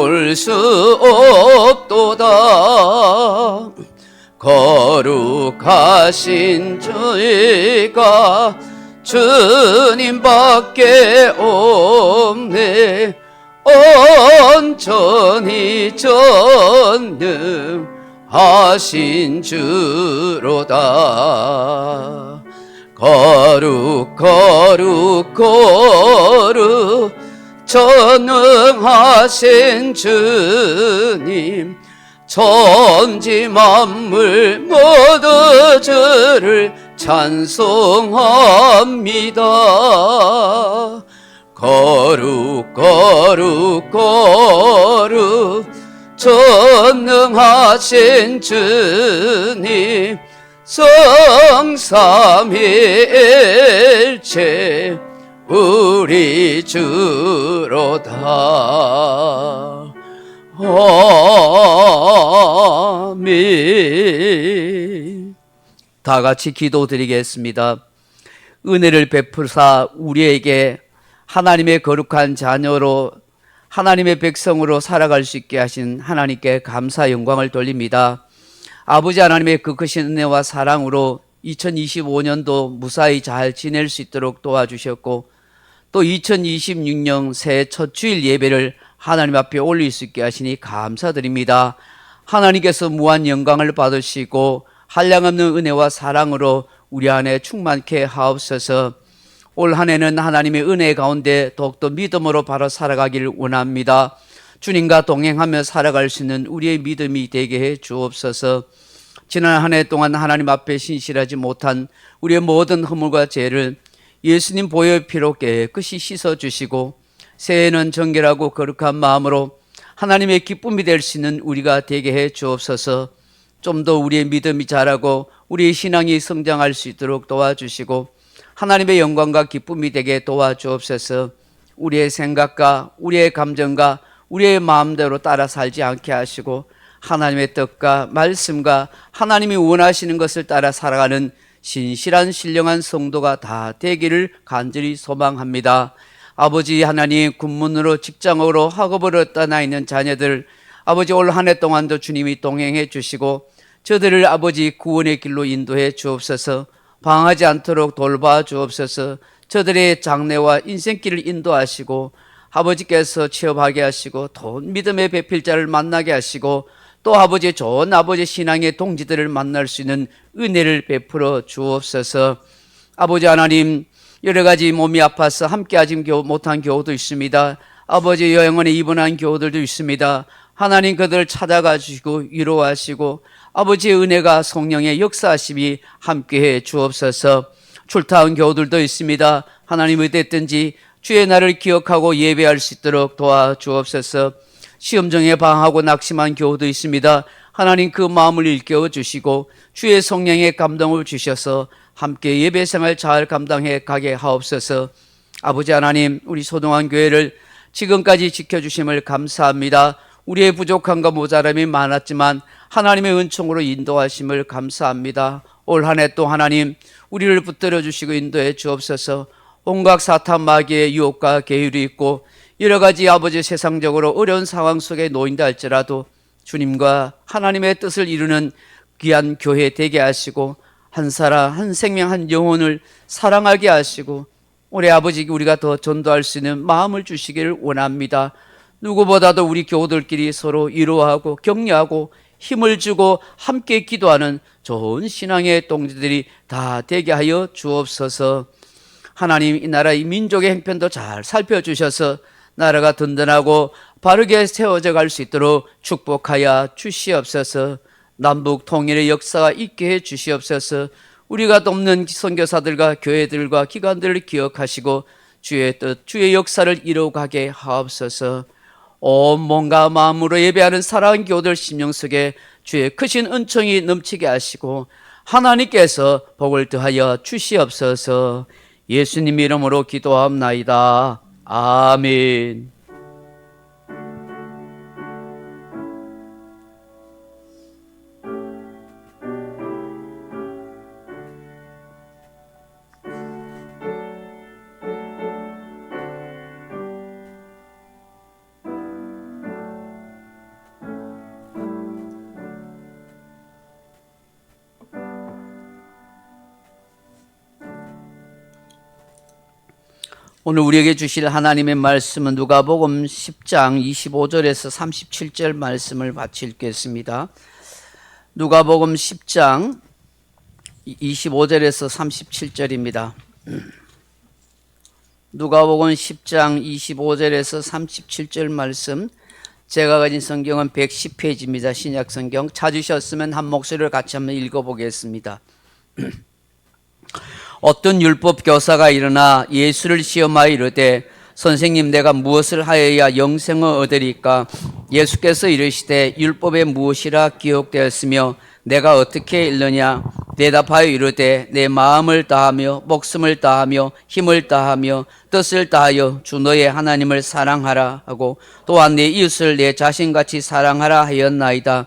올 수 없도다. 거룩하신 주의가 주님밖에 없네. 온전히 전능하신 주로다. 거룩 전능하신 주님, 천지 만물 모두 주를 찬송합니다. 거룩 전능하신 주님, 성삼위일체 우리 주로다. 아멘. 다 같이 기도드리겠습니다. 은혜를 베푸사 우리에게 하나님의 거룩한 자녀로, 하나님의 백성으로 살아갈 수 있게 하신 하나님께 감사 영광을 돌립니다. 아버지 하나님의 그 크신 은혜와 사랑으로 2025년도 무사히 잘 지낼 수 있도록 도와주셨고, 또 2026년 새해 첫 주일 예배를 하나님 앞에 올릴 수 있게 하시니 감사드립니다. 하나님께서 무한 영광을 받으시고 한량없는 은혜와 사랑으로 우리 안에 충만케 하옵소서. 올 한 해는 하나님의 은혜 가운데 더욱더 믿음으로 바로 살아가기를 원합니다. 주님과 동행하며 살아갈 수 있는 우리의 믿음이 되게 해 주옵소서. 지난 한 해 동안 하나님 앞에 신실하지 못한 우리의 모든 허물과 죄를 예수님 보혈 피로 깨끗이 씻어주시고, 새해에는 정결하고 거룩한 마음으로 하나님의 기쁨이 될 수 있는 우리가 되게 해 주옵소서. 좀 더 우리의 믿음이 자라고 우리의 신앙이 성장할 수 있도록 도와주시고, 하나님의 영광과 기쁨이 되게 도와주옵소서. 우리의 생각과 우리의 감정과 우리의 마음대로 따라 살지 않게 하시고, 하나님의 뜻과 말씀과 하나님이 원하시는 것을 따라 살아가는 신실한 신령한 성도가 다 되기를 간절히 소망합니다. 아버지 하나님, 군문으로 직장으로 학업으로 떠나 있는 자녀들, 아버지 올 한 해 동안도 주님이 동행해 주시고 저들을 아버지 구원의 길로 인도해 주옵소서. 방황하지 않도록 돌봐 주옵소서. 저들의 장래와 인생길을 인도하시고 아버지께서 취업하게 하시고 돈 믿음의 배필자를 만나게 하시고, 또 아버지 좋은 아버지 신앙의 동지들을 만날 수 있는 은혜를 베풀어 주옵소서. 아버지 하나님, 여러 가지 몸이 아파서 함께하지 못한 교우도 있습니다. 아버지 여행원에 입원한 교우들도 있습니다. 하나님 그들을 찾아가 주시고 위로하시고 아버지의 은혜가 성령의 역사하심이 함께해 주옵소서. 출타한 교우들도 있습니다. 하나님 어땠든지 주의 날을 기억하고 예배할 수 있도록 도와주옵소서. 시험정에 방황하고 낙심한 교우도 있습니다. 하나님 그 마음을 일깨워 주시고 주의 성령의 감동을 주셔서 함께 예배 생활 잘 감당해 가게 하옵소서. 아버지 하나님, 우리 소동안 교회를 지금까지 지켜주심을 감사합니다. 우리의 부족함과 모자람이 많았지만 하나님의 은총으로 인도하심을 감사합니다. 올 한 해 또 하나님 우리를 붙들어 주시고 인도해 주옵소서. 온갖 사탄 마귀의 유혹과 계율이 있고 여러 가지 아버지 세상적으로 어려운 상황 속에 놓인다 할지라도 주님과 하나님의 뜻을 이루는 귀한 교회 되게 하시고 한 사람 한 생명 한 영혼을 사랑하게 하시고 우리 아버지께 우리가 더 전도할 수 있는 마음을 주시기를 원합니다. 누구보다도 우리 교우들끼리 서로 위로하고 격려하고 힘을 주고 함께 기도하는 좋은 신앙의 동지들이 다 되게 하여 주옵소서. 하나님, 이 나라 이 민족의 형편도 잘 살펴주셔서 나라가 든든하고 바르게 세워져 갈 수 있도록 축복하여 주시옵소서. 남북 통일의 역사가 있게 해 주시옵소서. 우리가 돕는 선교사들과 교회들과 기관들을 기억하시고 주의 뜻, 주의 역사를 이루어가게 하옵소서. 온 몸과 마음으로 예배하는 사랑하는 교우들 심령 속에 주의 크신 은총이 넘치게 하시고 하나님께서 복을 더하여 주시옵소서. 예수님 이름으로 기도합나이다. 아멘. 오늘 우리에게 주실 하나님의 말씀은 누가복음 10장 25절에서 37절 말씀을 같이 읽겠습니다. 누가복음 10장 25절에서 37절입니다. 누가복음 10장 25절에서 37절 말씀, 제가 가진 성경은 110페이지입니다. 신약 성경 찾으셨으면 한 목소리를 같이 한번 읽어보겠습니다. 어떤 율법 교사가 일어나 예수를 시험하여 이르되 선생님, 내가 무엇을 하여야 영생을 얻으리까? 예수께서 이르시되 율법에 무엇이라 기록되었으며 내가 어떻게 읽느냐? 대답하여 이르되 내 마음을 다하며 목숨을 다하며 힘을 다하며 뜻을 다하여 주 너의 하나님을 사랑하라 하고 또한 내 이웃을 내 자신같이 사랑하라 하였나이다.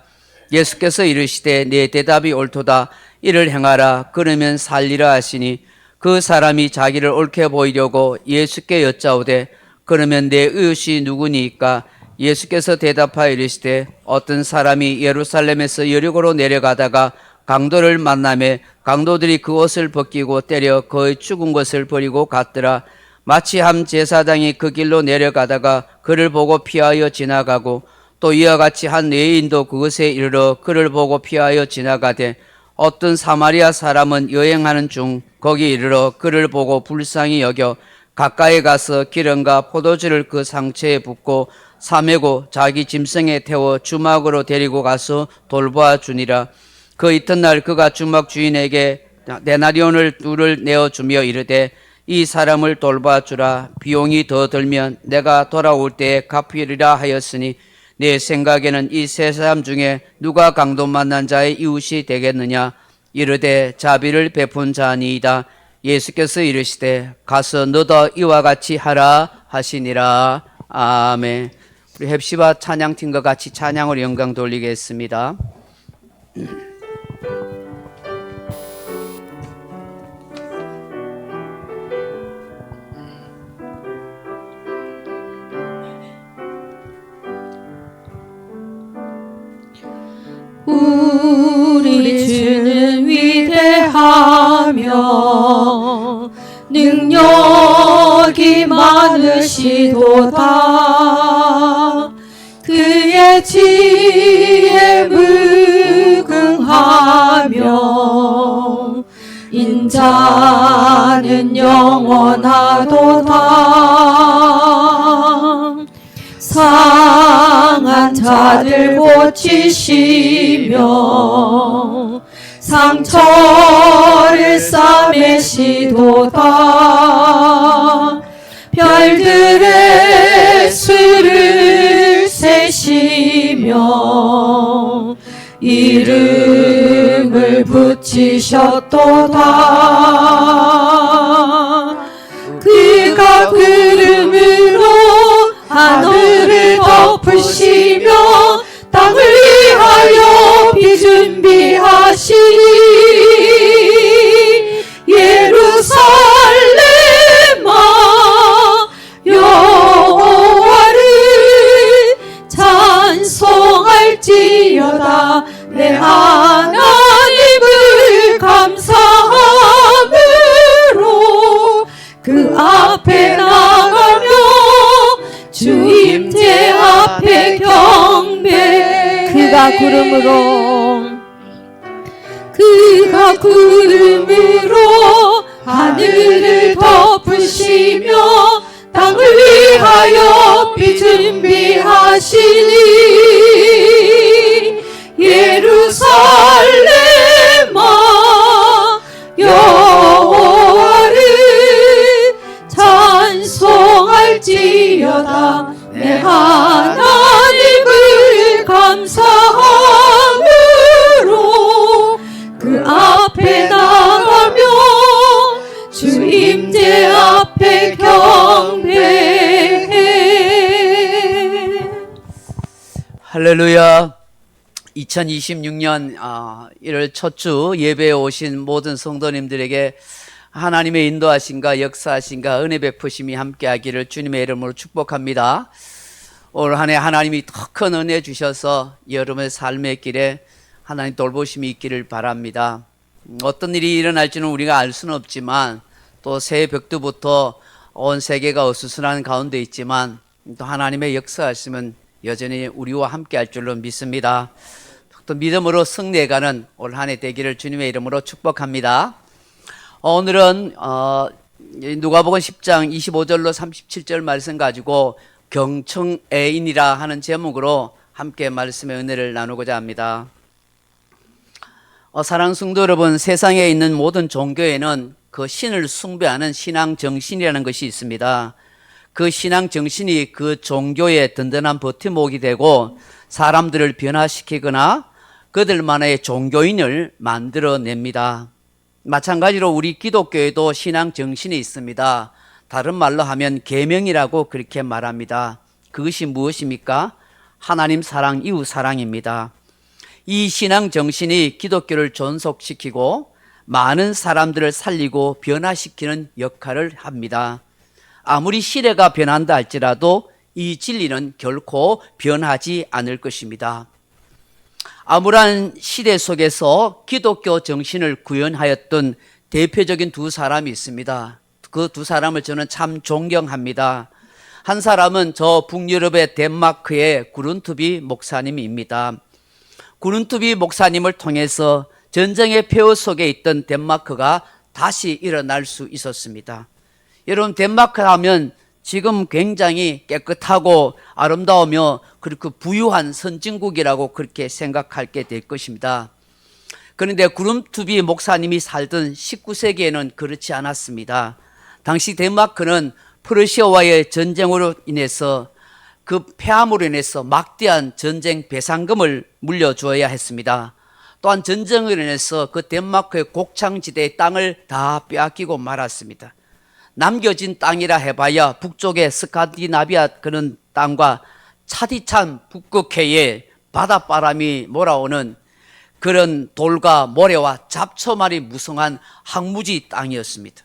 예수께서 이르시되 내 대답이 옳도다. 이를 행하라. 그러면 살리라 하시니 그 사람이 자기를 옳게 보이려고 예수께 여짜오되 그러면 내 이웃이 누구니까? 예수께서 대답하여 이르시되 어떤 사람이 예루살렘에서 여리고로 내려가다가 강도를 만나매 강도들이 그 옷을 벗기고 때려 거의 죽은 것을 버리고 갔더라. 마치 한 제사장이 그 길로 내려가다가 그를 보고 피하여 지나가고 또 이와 같이 한 여인도 그것에 이르러 그를 보고 피하여 지나가되 어떤 사마리아 사람은 여행하는 중 거기 이르러 그를 보고 불쌍히 여겨 가까이 가서 기름과 포도주를 그 상처에 붓고 사매고 자기 짐승에 태워 주막으로 데리고 가서 돌보아 주니라. 그 이튿날 그가 주막 주인에게 데나리온을 둘을 내어주며 이르되 이 사람을 돌봐 주라. 비용이 더 들면 내가 돌아올 때에 갚으리라 하였으니 내 생각에는 이 세 사람 중에 누가 강도 만난 자의 이웃이 되겠느냐? 이르되 자비를 베푼 자니이다. 예수께서 이르시되 가서 너도 이와 같이 하라 하시니라. 아멘. 우리 헵시바 찬양팀과 같이 찬양으로 영광 돌리겠습니다. 우리 주는 위대하며 능력이 많으시도다. 그의 지혜에 무궁하며 인자는 영원하도다. 상한 자들 고치시며 상처를 싸매시도다. 별들의 수를 세시며 이름을 붙이셨도다. 그가 구름으로 하늘을 덮으시며 땅을 위하여 비 준비하시니 예루살렘아 여호와를 찬송할지어다. 내 하나님을 감사함으로 그 앞에 나가며 주임제 앞에 경배. 그가 구름으로 하늘을 덮으시며 땅을 위하여 비 준비하시니 예루살렘아 여호와를 찬송할지어다. 내 하나님을 감사함으로 그 앞에 나가며 주임제 앞에 경배해. 할렐루야. 2026년 1월 첫 주 예배에 오신 모든 성도님들에게 하나님의 인도하심과 역사하심과 은혜 베푸심이 함께하기를 주님의 이름으로 축복합니다. 올 한 해 하나님이 더 큰 은혜 주셔서 여러분의 삶의 길에 하나님 돌보심이 있기를 바랍니다. 어떤 일이 일어날지는 우리가 알 수는 없지만 또 새해 벽두부터 온 세계가 어수선한 가운데 있지만 또 하나님의 역사하심은 여전히 우리와 함께 할 줄로 믿습니다. 또 믿음으로 승리해가는 올 한 해 되기를 주님의 이름으로 축복합니다. 오늘은 누가복음 10장 25절로 37절 말씀 가지고 경청애인이라 하는 제목으로 함께 말씀의 은혜를 나누고자 합니다. 사랑하는 성도 여러분, 세상에 있는 모든 종교에는 그 신을 숭배하는 신앙 정신이라는 것이 있습니다. 그 신앙 정신이 그 종교의 든든한 버팀목이 되고 사람들을 변화시키거나 그들만의 종교인을 만들어냅니다. 마찬가지로 우리 기독교에도 신앙 정신이 있습니다. 다른 말로 하면 계명이라고 그렇게 말합니다. 그것이 무엇입니까? 하나님 사랑, 이웃 사랑입니다. 이 신앙 정신이 기독교를 존속시키고 많은 사람들을 살리고 변화시키는 역할을 합니다. 아무리 시대가 변한다 할지라도 이 진리는 결코 변하지 않을 것입니다. 암울한 시대 속에서 기독교 정신을 구현하였던 대표적인 두 사람이 있습니다. 그 두 사람을 저는 참 존경합니다. 한 사람은 저 북유럽의 덴마크의 구룬투비 목사님입니다. 구룬투비 목사님을 통해서 전쟁의 폐허 속에 있던 덴마크가 다시 일어날 수 있었습니다. 여러분, 덴마크 하면 지금 굉장히 깨끗하고 아름다우며 그렇게 부유한 선진국이라고 그렇게 생각하게 될 것입니다. 그런데 구룬투비 목사님이 살던 19세기에는 그렇지 않았습니다. 당시 덴마크는 프러시아와의 전쟁으로 인해서 그 폐함으로 인해서 막대한 전쟁 배상금을 물려주어야 했습니다. 또한 전쟁으로 인해서 그 덴마크의 곡창지대의 땅을 다 빼앗기고 말았습니다. 남겨진 땅이라 해봐야 북쪽의 스칸디나비아 그런 땅과 차디찬 북극해에 바닷바람이 몰아오는 그런 돌과 모래와 잡초말이 무성한 황무지 땅이었습니다.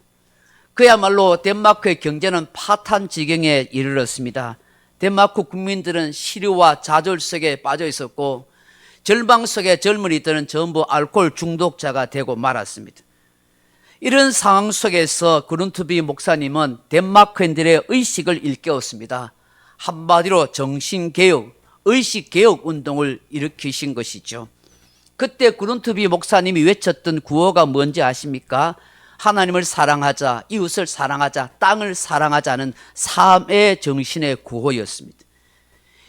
그야말로 덴마크의 경제는 파탄 지경에 이르렀습니다. 덴마크 국민들은 시류와 좌절 속에 빠져 있었고 절망 속에 젊은이들은 전부 알코올 중독자가 되고 말았습니다. 이런 상황 속에서 구룬투비 목사님은 덴마크인들의 의식을 일깨웠습니다. 한마디로 정신개혁, 의식개혁 운동을 일으키신 것이죠. 그때 구룬투비 목사님이 외쳤던 구호가 뭔지 아십니까? 하나님을 사랑하자, 이웃을 사랑하자, 땅을 사랑하자는 삶의 정신의 구호였습니다.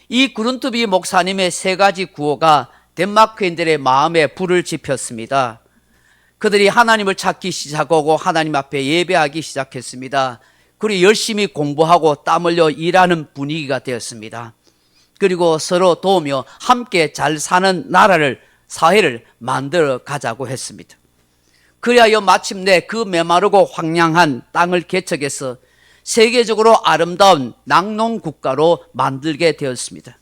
이 구룬투비 목사님의 세 가지 구호가 덴마크인들의 마음에 불을 지폈습니다. 그들이 하나님을 찾기 시작하고 하나님 앞에 예배하기 시작했습니다. 그리고 열심히 공부하고 땀 흘려 일하는 분위기가 되었습니다. 그리고 서로 도우며 함께 잘 사는 나라를, 사회를 만들어 가자고 했습니다. 그리하여 마침내 그 메마르고 황량한 땅을 개척해서 세계적으로 아름다운 낙농국가로 만들게 되었습니다.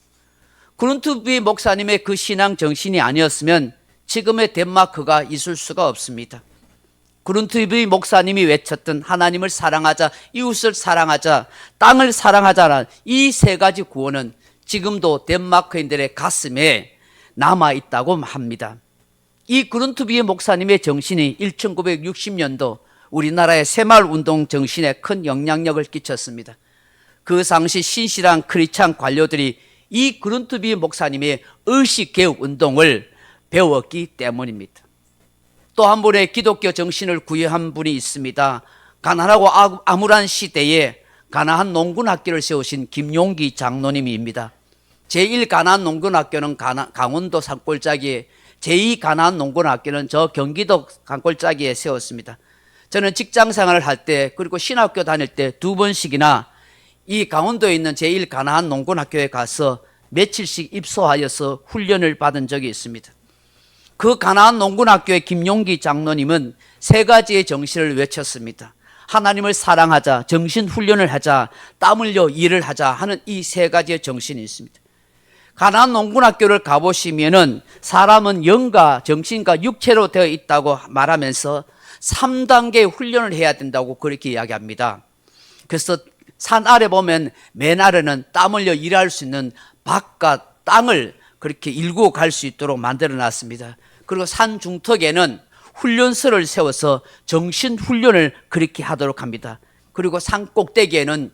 구룬투비 목사님의 그 신앙 정신이 아니었으면 지금의 덴마크가 있을 수가 없습니다. 구룬투비 목사님이 외쳤던 하나님을 사랑하자, 이웃을 사랑하자, 땅을 사랑하자라는 이 세 가지 구호는 지금도 덴마크인들의 가슴에 남아있다고 합니다. 이 구룬투비 목사님의 정신이 1960년도 우리나라의 새마을운동 정신에 큰 영향력을 끼쳤습니다. 그 당시 신실한 크리스찬 관료들이 이 구룬투비 목사님의 의식개혁 운동을 배웠기 때문입니다. 또 한 분의 기독교 정신을 구현한 분이 있습니다. 가난하고 암울한 시대에 가나안 농군학교를 세우신 김용기 장로님입니다. 제1가나안 농군학교는 강원도 산골짜기에, 제2가나안 농군학교는 저 경기도 산골짜기에 세웠습니다. 저는 직장생활을 할 때 그리고 신학교 다닐 때 두 번씩이나 이 강원도에 있는 제1가나안 농군학교에 가서 며칠씩 입소하여서 훈련을 받은 적이 있습니다. 그 가나안 농군학교의 김용기 장로님은 세 가지의 정신을 외쳤습니다. 하나님을 사랑하자, 정신훈련을 하자, 땀 흘려 일을 하자 하는 이 세 가지의 정신이 있습니다. 가나안 농군학교를 가보시면은 사람은 영과 정신과 육체로 되어 있다고 말하면서 3단계 훈련을 해야 된다고 그렇게 이야기합니다. 그래서 산 아래 보면 맨 아래는 땀 흘려 일할 수 있는 바깥 땅을 그렇게 일구어 갈 수 있도록 만들어 놨습니다. 그리고 산 중턱에는 훈련소를 세워서 정신 훈련을 그렇게 하도록 합니다. 그리고 산 꼭대기에는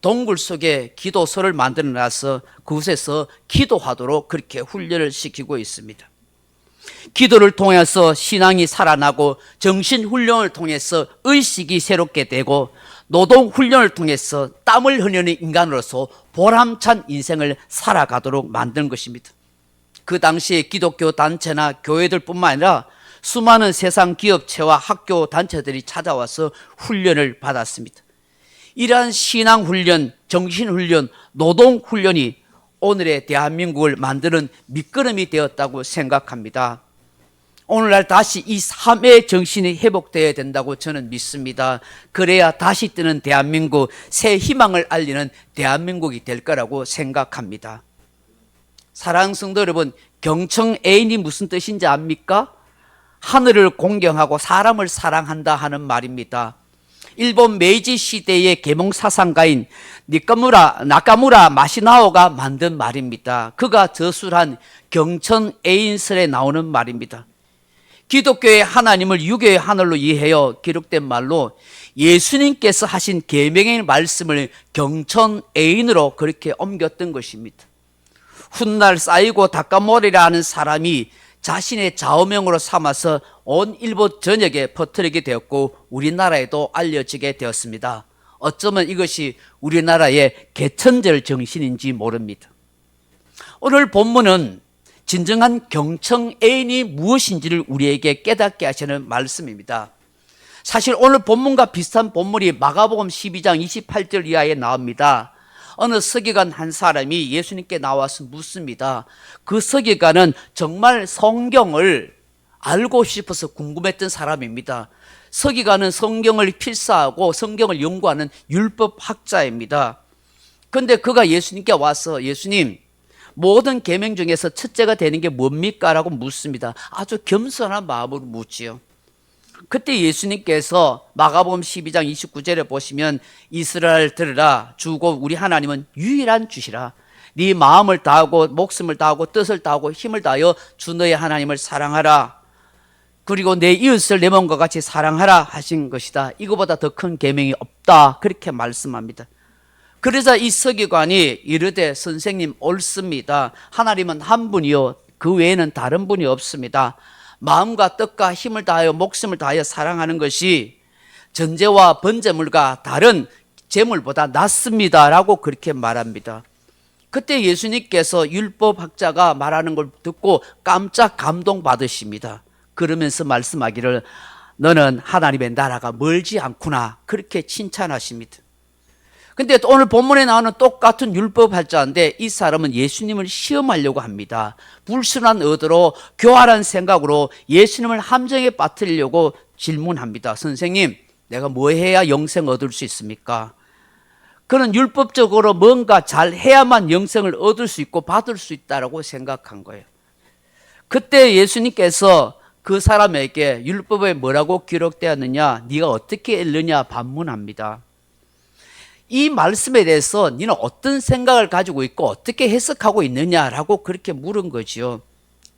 동굴 속에 기도소를 만들어 놔서 그곳에서 기도하도록 그렇게 훈련을 시키고 있습니다. 기도를 통해서 신앙이 살아나고 정신훈련을 통해서 의식이 새롭게 되고 노동훈련을 통해서 땀을 흘리는 인간으로서 보람찬 인생을 살아가도록 만드는 것입니다. 그 당시에 기독교 단체나 교회들뿐만 아니라 수많은 세상 기업체와 학교 단체들이 찾아와서 훈련을 받았습니다. 이러한 신앙훈련, 정신훈련, 노동훈련이 오늘의 대한민국을 만드는 밑거름이 되었다고 생각합니다. 오늘날 다시 이 삶의 정신이 회복되어야 된다고 저는 믿습니다. 그래야 다시 뜨는 대한민국, 새 희망을 알리는 대한민국이 될 거라고 생각합니다. 사랑하는 성도 여러분, 경청애인이 무슨 뜻인지 압니까? 하늘을 공경하고 사람을 사랑한다 하는 말입니다. 일본 메이지 시대의 계몽사상가인 나카무라 마시나오가 만든 말입니다. 그가 저술한 경천애인설에 나오는 말입니다. 기독교의 하나님을 유교의 하늘로 이해하여 기록된 말로 예수님께서 하신 계명의 말씀을 경천애인으로 그렇게 옮겼던 것입니다. 훗날 쌓이고 다카모리라 하는 사람이 자신의 좌우명으로 삼아서 온 일본 전역에 퍼뜨리게 되었고 우리나라에도 알려지게 되었습니다. 어쩌면 이것이 우리나라의 개천절 정신인지 모릅니다. 오늘 본문은 진정한 경청애인이 무엇인지를 우리에게 깨닫게 하시는 말씀입니다. 사실 오늘 본문과 비슷한 본문이 마가복음 12장 28절 이하에 나옵니다. 어느 서기관 한 사람이 예수님께 나와서 묻습니다. 그 서기관은 정말 성경을 알고 싶어서 궁금했던 사람입니다. 서기관은 성경을 필사하고 성경을 연구하는 율법학자입니다. 그런데 그가 예수님께 와서 예수님, 모든 계명 중에서 첫째가 되는 게 뭡니까? 라고 묻습니다. 아주 겸손한 마음으로 묻지요. 그때 예수님께서 마가복음 12장 29절에 보시면 이스라엘 들으라, 주고 우리 하나님은 유일한 주시라. 네 마음을 다하고 목숨을 다하고 뜻을 다하고 힘을 다하여 주 너의 하나님을 사랑하라. 그리고 내 이웃을 내 몸과 같이 사랑하라 하신 것이다. 이거보다 더 큰 계명이 없다. 그렇게 말씀합니다. 그래서 이 서기관이 이르되 선생님 옳습니다. 하나님은 한 분이요 그 외에는 다른 분이 없습니다. 마음과 뜻과 힘을 다하여 목숨을 다하여 사랑하는 것이 전제와 번제물과 다른 제물보다 낫습니다 라고 그렇게 말합니다. 그때 예수님께서 율법학자가 말하는 걸 듣고 깜짝 감동받으십니다. 그러면서 말씀하기를 너는 하나님의 나라가 멀지 않구나 그렇게 칭찬하십니다. 근데 오늘 본문에 나오는 똑같은 율법학자인데 이 사람은 예수님을 시험하려고 합니다. 불순한 의도로 교활한 생각으로 예수님을 함정에 빠뜨리려고 질문합니다. 선생님, 내가 뭐 해야 영생 얻을 수 있습니까? 그는 율법적으로 뭔가 잘 해야만 영생을 얻을 수 있고 받을 수 있다고 생각한 거예요. 그때 예수님께서 그 사람에게 율법에 뭐라고 기록되었느냐, 네가 어떻게 읽느냐 반문합니다. 이 말씀에 대해서 너는 어떤 생각을 가지고 있고 어떻게 해석하고 있느냐라고 그렇게 물은 거지요.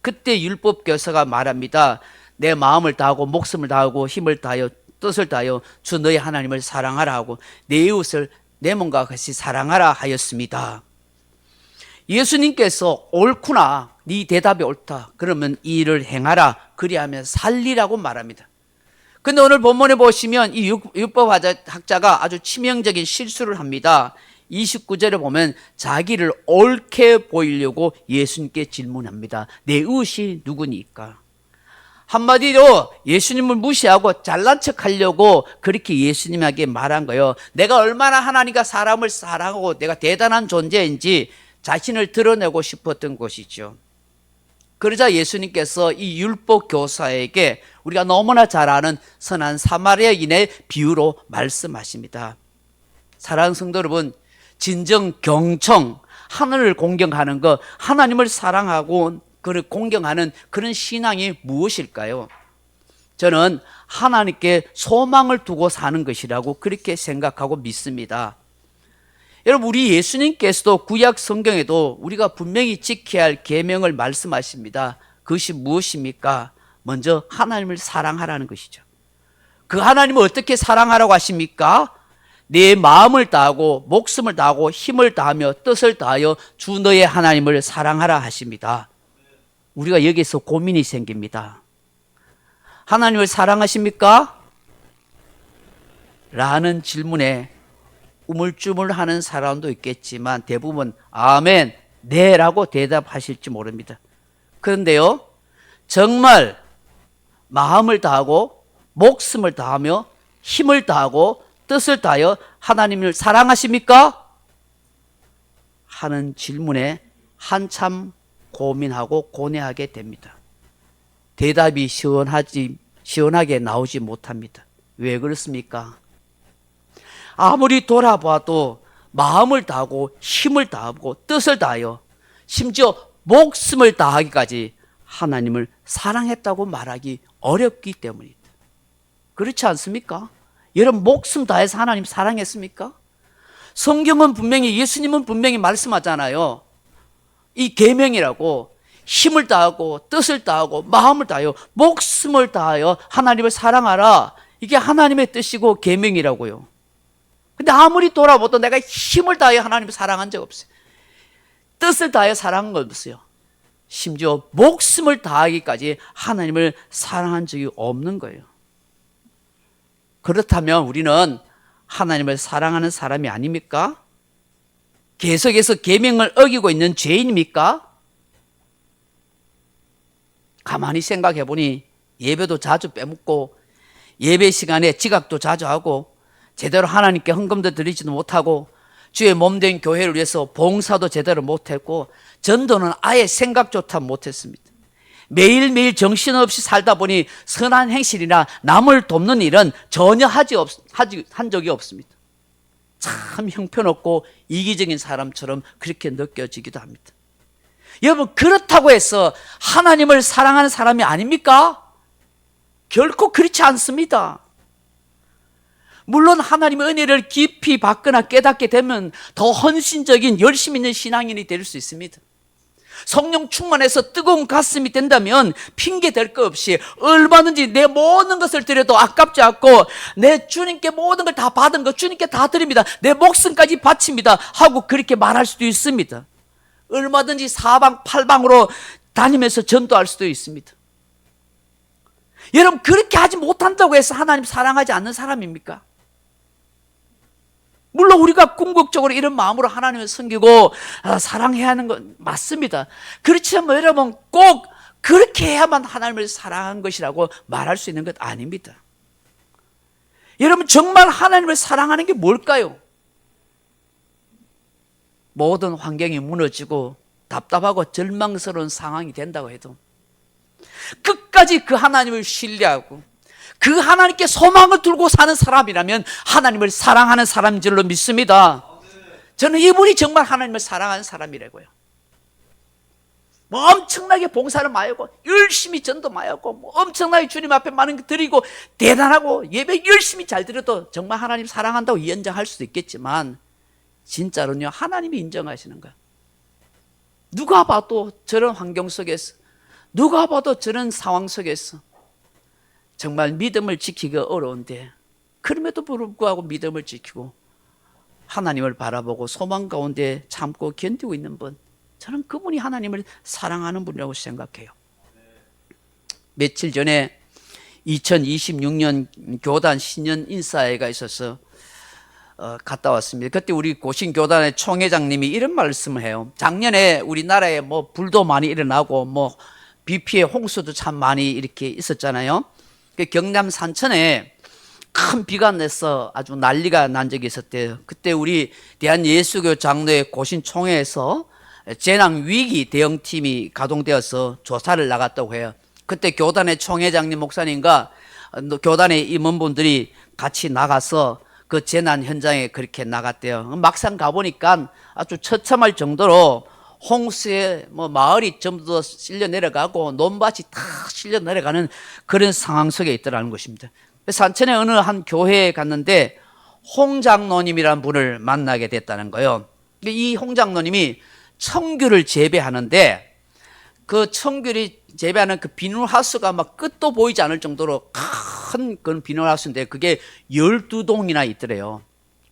그때 율법 교사가 말합니다. 내 마음을 다하고 목숨을 다하고 힘을 다하여 뜻을 다하여 주 너의 하나님을 사랑하라 하고 내 이웃을 내 몸과 같이 사랑하라 하였습니다. 예수님께서 옳구나, 네 대답이 옳다. 그러면 이 일을 행하라. 그리하면 살리라고 말합니다. 근데 오늘 본문에 보시면 이 율법학자가 아주 치명적인 실수를 합니다. 29절에 보면 자기를 옳게 보이려고 예수님께 질문합니다. 내 이웃이 누구니까? 한마디로 예수님을 무시하고 잘난 척하려고 그렇게 예수님에게 말한 거예요. 내가 얼마나 하나님과 사람을 사랑하고 내가 대단한 존재인지 자신을 드러내고 싶었던 것이죠. 그러자 예수님께서 이 율법 교사에게 우리가 너무나 잘 아는 선한 사마리아인의 비유로 말씀하십니다. 사랑하는 성도 여러분, 진정 경청, 하늘을 공경하는 것, 하나님을 사랑하고 그를 공경하는 그런 신앙이 무엇일까요? 저는 하나님께 소망을 두고 사는 것이라고 그렇게 생각하고 믿습니다. 여러분, 우리 예수님께서도 구약 성경에도 우리가 분명히 지켜야 할 계명을 말씀하십니다. 그것이 무엇입니까? 먼저 하나님을 사랑하라는 것이죠. 그 하나님을 어떻게 사랑하라고 하십니까? 네 마음을 다하고 목숨을 다하고 힘을 다하며 뜻을 다하여 주 너의 하나님을 사랑하라 하십니다. 우리가 여기서 고민이 생깁니다. 하나님을 사랑하십니까? 라는 질문에 우물쭈물하는 사람도 있겠지만 대부분 아멘, 네 라고 대답하실지 모릅니다. 그런데요, 정말 마음을 다하고 목숨을 다하며 힘을 다하고 뜻을 다하여 하나님을 사랑하십니까? 하는 질문에 한참 고민하고 고뇌하게 됩니다. 대답이 시원하게 나오지 못합니다. 왜 그렇습니까? 아무리 돌아봐도 마음을 다하고 힘을 다하고 뜻을 다하여 심지어 목숨을 다하기까지 하나님을 사랑했다고 말하기 어렵기 때문입니다. 그렇지 않습니까? 여러분 목숨 다해서 하나님 사랑했습니까? 성경은 분명히, 예수님은 분명히 말씀하잖아요. 이 계명이라고 힘을 다하고 뜻을 다하고 마음을 다하여 목숨을 다하여 하나님을 사랑하라. 이게 하나님의 뜻이고 계명이라고요. 근데 아무리 돌아봐도 내가 힘을 다하여 하나님을 사랑한 적 없어요. 뜻을 다하여 사랑한 건 없어요. 심지어 목숨을 다하기까지 하나님을 사랑한 적이 없는 거예요. 그렇다면 우리는 하나님을 사랑하는 사람이 아닙니까? 계속해서 계명을 어기고 있는 죄인입니까? 가만히 생각해 보니 예배도 자주 빼먹고 예배 시간에 지각도 자주 하고 제대로 하나님께 헌금도 드리지도 못하고 주의 몸된 교회를 위해서 봉사도 제대로 못했고 전도는 아예 생각조차 못했습니다. 매일매일 정신없이 살다 보니 선한 행실이나 남을 돕는 일은 전혀 한 적이 없습니다. 참 형편없고 이기적인 사람처럼 그렇게 느껴지기도 합니다. 여러분, 그렇다고 해서 하나님을 사랑하는 사람이 아닙니까? 결코 그렇지 않습니다. 물론 하나님의 은혜를 깊이 받거나 깨닫게 되면 더 헌신적인 열심 있는 신앙인이 될 수 있습니다. 성령 충만해서 뜨거운 가슴이 된다면 핑계 댈 것 없이 얼마든지 내 모든 것을 드려도 아깝지 않고 내 주님께 모든 걸 다 받은 것 주님께 다 드립니다. 내 목숨까지 바칩니다. 하고 그렇게 말할 수도 있습니다. 얼마든지 사방팔방으로 다니면서 전도할 수도 있습니다. 여러분, 그렇게 하지 못한다고 해서 하나님 사랑하지 않는 사람입니까? 물론 우리가 궁극적으로 이런 마음으로 하나님을 섬기고 사랑해야 하는 건 맞습니다. 그렇지만 여러분, 꼭 그렇게 해야만 하나님을 사랑한 것이라고 말할 수 있는 것 아닙니다. 여러분, 정말 하나님을 사랑하는 게 뭘까요? 모든 환경이 무너지고 답답하고 절망스러운 상황이 된다고 해도 끝까지 그 하나님을 신뢰하고 그 하나님께 소망을 두고 사는 사람이라면 하나님을 사랑하는 사람인 줄로 믿습니다. 저는 이분이 정말 하나님을 사랑하는 사람이라고요. 뭐 엄청나게 봉사를 많이 하고 열심히 전도 많이 하고 뭐 엄청나게 주님 앞에 많은 거 드리고 대단하고 예배 열심히 잘 드려도 정말 하나님 사랑한다고 인정할 수도 있겠지만 진짜로는요, 하나님이 인정하시는 거예요. 누가 봐도 저런 환경 속에서, 누가 봐도 저런 상황 속에서 정말 믿음을 지키기가 어려운데 그럼에도 불구하고 믿음을 지키고 하나님을 바라보고 소망 가운데 참고 견디고 있는 분, 저는 그분이 하나님을 사랑하는 분이라고 생각해요. 며칠 전에 2026년 교단 신년 인사회가 있어서 갔다 왔습니다. 그때 우리 고신교단의 총회장님이 이런 말씀을 해요. 작년에 우리나라에 뭐 불도 많이 일어나고 뭐 비 피해 홍수도 참 많이 이렇게 있었잖아요. 그 경남 산천에 큰 비가 내서 아주 난리가 난 적이 있었대요. 그때 우리 대한예수교 장로회 고신총회에서 재난위기 대응팀이 가동되어서 조사를 나갔다고 해요. 그때 교단의 총회장님 목사님과 교단의 임원분들이 같이 나가서 그 재난 현장에 그렇게 나갔대요. 막상 가보니까 아주 처참할 정도로 홍수에 뭐 마을이 전부 다 실려 내려가고 논밭이 다 실려 내려가는 그런 상황 속에 있더라는 것입니다. 산천의 어느 한 교회에 갔는데 홍 장로님이라는 분을 만나게 됐다는 거예요. 이 홍 장로님이 청귤을 재배하는데 그 청귤이 재배하는 그 비닐하우스가 막 끝도 보이지 않을 정도로 큰 그런 비닐하우스인데 그게 12동이나 있더래요.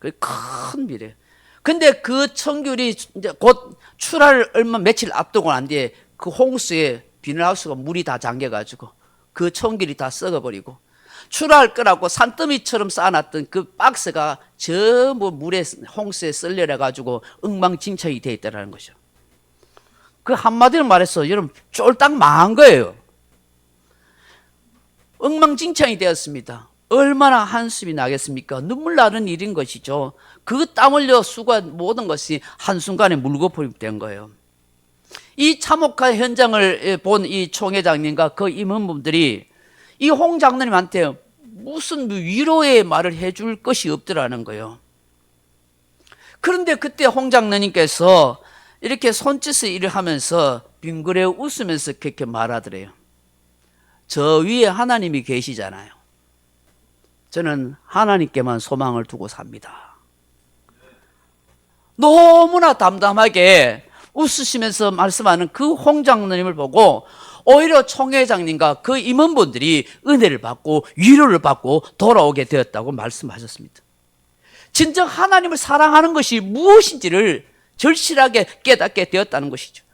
그 큰 미래. 근데 그 청귤이 이제 곧 출하를 며칠 앞두고 난 뒤에 그 홍수에 비닐하우스가 물이 다 잠겨가지고 그 청귤이 다 썩어버리고 출하할 거라고 산더미처럼 쌓아놨던 그 박스가 전부 물에 홍수에 썰려가지고 엉망진창이 돼 있다는 거죠. 그 한마디로 말해서 여러분 쫄딱 망한 거예요. 엉망진창이 되었습니다. 얼마나 한숨이 나겠습니까? 눈물 나는 일인 것이죠. 그 땀 흘려 수고한 모든 것이 한순간에 물거품된 거예요. 이 참혹한 현장을 본 이 총회장님과 그 임원분들이 이 홍 장로님한테 무슨 위로의 말을 해줄 것이 없더라는 거예요. 그런데 그때 홍 장로님께서 이렇게 손짓을 일을 하면서 빙그레 웃으면서 그렇게 말하더래요. 저 위에 하나님이 계시잖아요. 저는 하나님께만 소망을 두고 삽니다. 너무나 담담하게 웃으시면서 말씀하는 그 홍 장로님을 보고 오히려 총회장님과 그 임원분들이 은혜를 받고 위로를 받고 돌아오게 되었다고 말씀하셨습니다. 진정 하나님을 사랑하는 것이 무엇인지를 절실하게 깨닫게 되었다는 것이죠.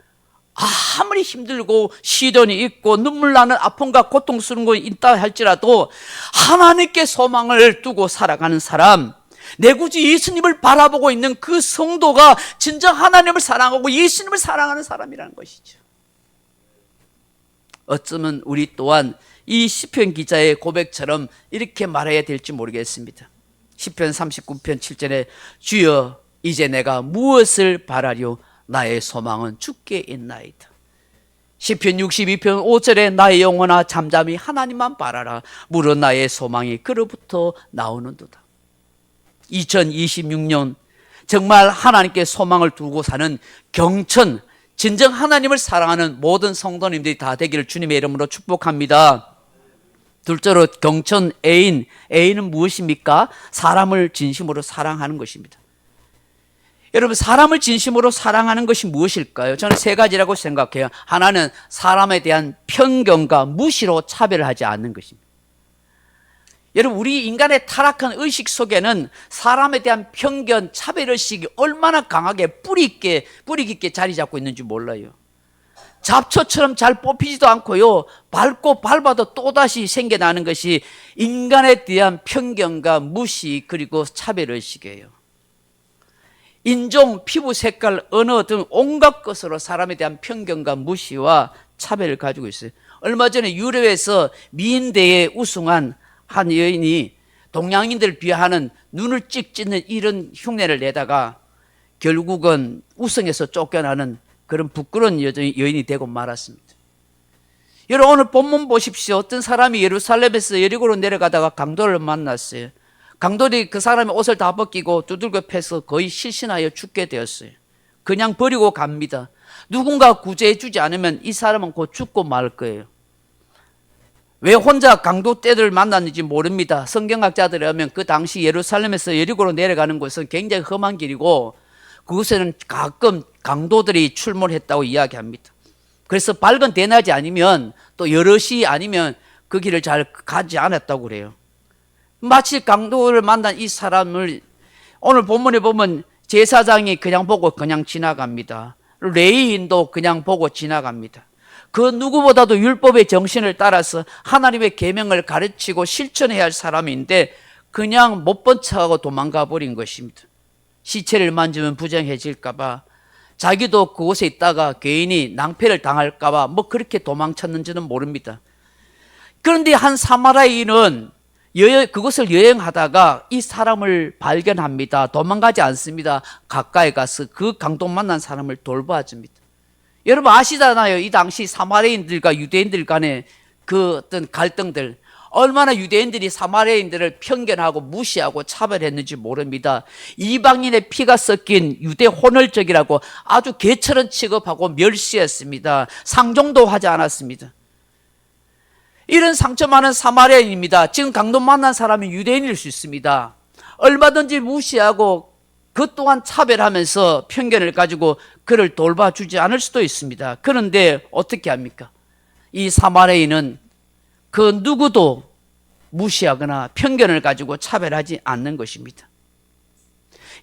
아무리 힘들고 시련이 있고 눈물 나는 아픔과 고통스러운 것이 있다 할지라도 하나님께 소망을 두고 살아가는 사람, 내 구주 예수님을 바라보고 있는 그 성도가 진정 하나님을 사랑하고 예수님을 사랑하는 사람이라는 것이죠. 어쩌면 우리 또한 이 시편 기자의 고백처럼 이렇게 말해야 될지 모르겠습니다. 시편 39편 7절에 주여 이제 내가 무엇을 바라려 나의 소망은 주께 있나이다. 시편 62편 5절에 나의 영혼아 잠잠히 하나님만 바라라. 물은 나의 소망이 그로부터 나오는도다. 2026년 정말 하나님께 소망을 두고 사는 경천, 진정 하나님을 사랑하는 모든 성도님들이 다 되기를 주님의 이름으로 축복합니다. 둘째로 경천 애인은 무엇입니까? 사람을 진심으로 사랑하는 것입니다. 여러분, 사람을 진심으로 사랑하는 것이 무엇일까요? 저는 세 가지라고 생각해요. 하나는 사람에 대한 편견과 무시로 차별하지 않는 것입니다. 여러분, 우리 인간의 타락한 의식 속에는 사람에 대한 편견, 차별의식이 얼마나 강하게 뿌리 깊게 자리 잡고 있는지 몰라요. 잡초처럼 잘 뽑히지도 않고요, 밟고 밟아도 또다시 생겨나는 것이 인간에 대한 편견과 무시 그리고 차별의식이에요. 인종, 피부 색깔, 언어 등 온갖 것으로 사람에 대한 편견과 무시와 차별을 가지고 있어요. 얼마 전에 유럽에서 미인대회에 우승한 한 여인이 동양인들을 비하하는 눈을 찍 찢는 이런 흉내를 내다가 결국은 우승해서 쫓겨나는 그런 부끄러운 여인이 되고 말았습니다. 여러분, 오늘 본문 보십시오. 어떤 사람이 예루살렘에서 여리고로 내려가다가 강도를 만났어요. 강도들이 그 사람의 옷을 다 벗기고 두들겨 패서 거의 실신하여 죽게 되었어요. 그냥 버리고 갑니다. 누군가 구제해 주지 않으면 이 사람은 곧 죽고 말 거예요. 왜 혼자 강도떼들을 만났는지 모릅니다. 성경학자들에 의하면 그 당시 예루살렘에서 여리고로 내려가는 곳은 굉장히 험한 길이고 그곳에는 가끔 강도들이 출몰했다고 이야기합니다. 그래서 밝은 대낮이 아니면 또 여럿이 아니면 그 길을 잘 가지 않았다고 그래요. 마치 강도를 만난 이 사람을 오늘 본문에 보면 제사장이 그냥 보고 그냥 지나갑니다. 레위인도 그냥 보고 지나갑니다. 그 누구보다도 율법의 정신을 따라서 하나님의 계명을 가르치고 실천해야 할 사람인데 그냥 못 본 척하고 도망가 버린 것입니다. 시체를 만지면 부정해질까 봐, 자기도 그곳에 있다가 괜히 낭패를 당할까 봐 뭐 그렇게 도망쳤는지는 모릅니다. 그런데 한 사마리아인은 그곳을 여행하다가 이 사람을 발견합니다. 도망가지 않습니다. 가까이 가서 그 강도 만난 사람을 돌봐줍니다. 여러분 아시잖아요. 이 당시 사마리아인들과 유대인들 간의 그 어떤 갈등들, 얼마나 유대인들이 사마리아인들을 편견하고 무시하고 차별했는지 모릅니다. 이방인의 피가 섞인 유대 혼혈족이라고 아주 개처럼 취급하고 멸시했습니다. 상종도 하지 않았습니다. 이런 상처 많은 사마리아인입니다. 지금 강도 만난 사람이 유대인일 수 있습니다. 얼마든지 무시하고 그 또한 차별하면서 편견을 가지고 그를 돌봐주지 않을 수도 있습니다. 그런데 어떻게 합니까? 이 사마리아인은 그 누구도 무시하거나 편견을 가지고 차별하지 않는 것입니다.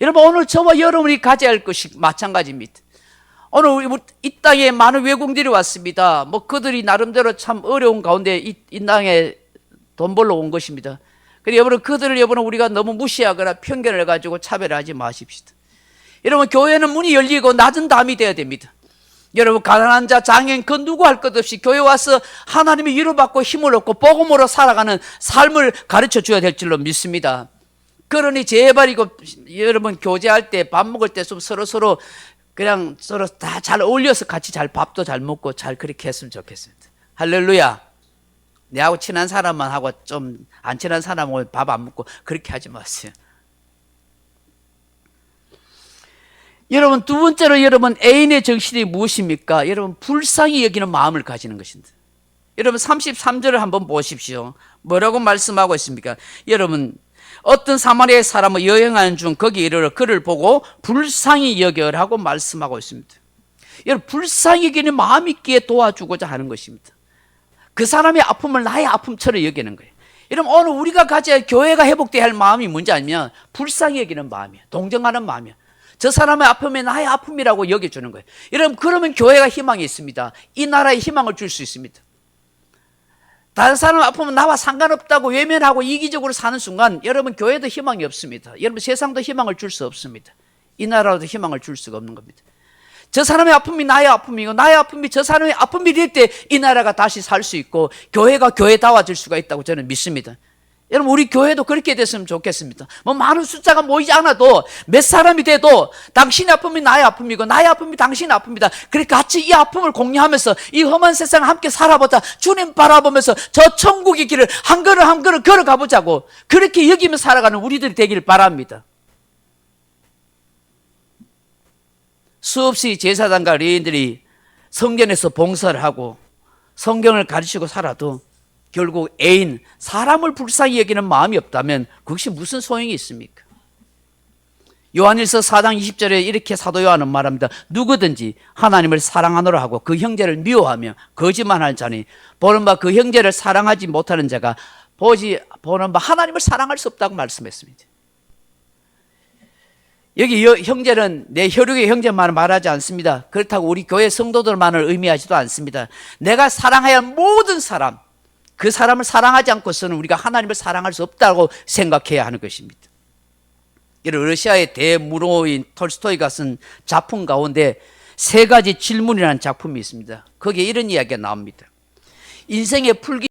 여러분, 오늘 저와 여러분이 가져야 할 것이 마찬가지입니다. 오늘 이 땅에 많은 외국인들이 왔습니다. 뭐 그들이 나름대로 참 어려운 가운데 이 땅에 돈 벌러 온 것입니다. 그런데 여러분, 그들을 우리가 너무 무시하거나 편견을 가지고 차별하지 마십시다. 여러분, 교회는 문이 열리고 낮은 담이 되어야 됩니다. 여러분, 가난한 자, 장애인 그 누구 할 것 없이 교회 와서 하나님의 위로받고 힘을 얻고 복음으로 살아가는 삶을 가르쳐 줘야 될 줄로 믿습니다. 그러니 제발 이거 여러분 교제할 때 밥 먹을 때 좀 서로 그냥 서로 다 잘 어울려서 같이 잘 밥도 잘 먹고 잘 그렇게 했으면 좋겠습니다. 할렐루야. 내하고 친한 사람만 하고 좀 안 친한 사람하고 밥 안 먹고 그렇게 하지 마세요. 여러분, 두 번째로 여러분 애인의 정신이 무엇입니까? 여러분, 불쌍히 여기는 마음을 가지는 것입니다. 여러분, 33절을 한번 보십시오. 뭐라고 말씀하고 있습니까? 여러분, 어떤 사마리아 사람은 여행하는 중 거기 이르러 그를 보고 불쌍히 여겨라고 말씀하고 있습니다. 여러분, 불쌍히 여기는 마음 있기에 도와주고자 하는 것입니다. 그 사람의 아픔을 나의 아픔처럼 여기는 거예요. 여러분, 오늘 우리가 가져야 할 교회가 회복돼야 할 마음이 뭔지 알면 불쌍히 여기는 마음이에요. 동정하는 마음이에요. 저 사람의 아픔이 나의 아픔이라고 여겨주는 거예요. 여러분, 그러면 교회가 희망이 있습니다. 이 나라에 희망을 줄 수 있습니다. 다른 사람 아프면 나와 상관없다고 외면하고 이기적으로 사는 순간 여러분, 교회도 희망이 없습니다. 여러분, 세상도 희망을 줄 수 없습니다. 이 나라도 희망을 줄 수가 없는 겁니다. 저 사람의 아픔이 나의 아픔이고 나의 아픔이 저 사람의 아픔이 될 때 이 나라가 다시 살 수 있고 교회가 교회다워질 수가 있다고 저는 믿습니다. 여러분, 우리 교회도 그렇게 됐으면 좋겠습니다. 뭐 많은 숫자가 모이지 않아도 몇 사람이 돼도 당신의 아픔이 나의 아픔이고 나의 아픔이 당신의 아픔이다. 그렇게 같이 이 아픔을 공유하면서 이 험한 세상을 함께 살아보자. 주님 바라보면서 저 천국의 길을 한 걸음 한 걸음 걸어가 보자고 그렇게 여기며 살아가는 우리들이 되길 바랍니다. 수없이 제사장과 레위인들이 성전에서 봉사를 하고 성경을 가르치고 살아도 결국 애인, 사람을 불쌍히 여기는 마음이 없다면 그것이 무슨 소용이 있습니까? 요한일서 4장 20절에 이렇게 사도 요한은 말합니다. 누구든지 하나님을 사랑하노라 하고 그 형제를 미워하며 거짓말하는 자니 보는 바 그 형제를 사랑하지 못하는 자가 보는 바 하나님을 사랑할 수 없다고 말씀했습니다. 여기 형제는 내 혈육의 형제만을 말하지 않습니다. 그렇다고 우리 교회 성도들만을 의미하지도 않습니다. 내가 사랑해야 할 모든 사람, 그 사람을 사랑하지 않고서는 우리가 하나님을 사랑할 수 없다고 생각해야 하는 것입니다. 이런 러시아의 대무로인 톨스토이가 쓴 작품 가운데 세 가지 질문이라는 작품이 있습니다. 거기에 이런 이야기가 나옵니다. 인생의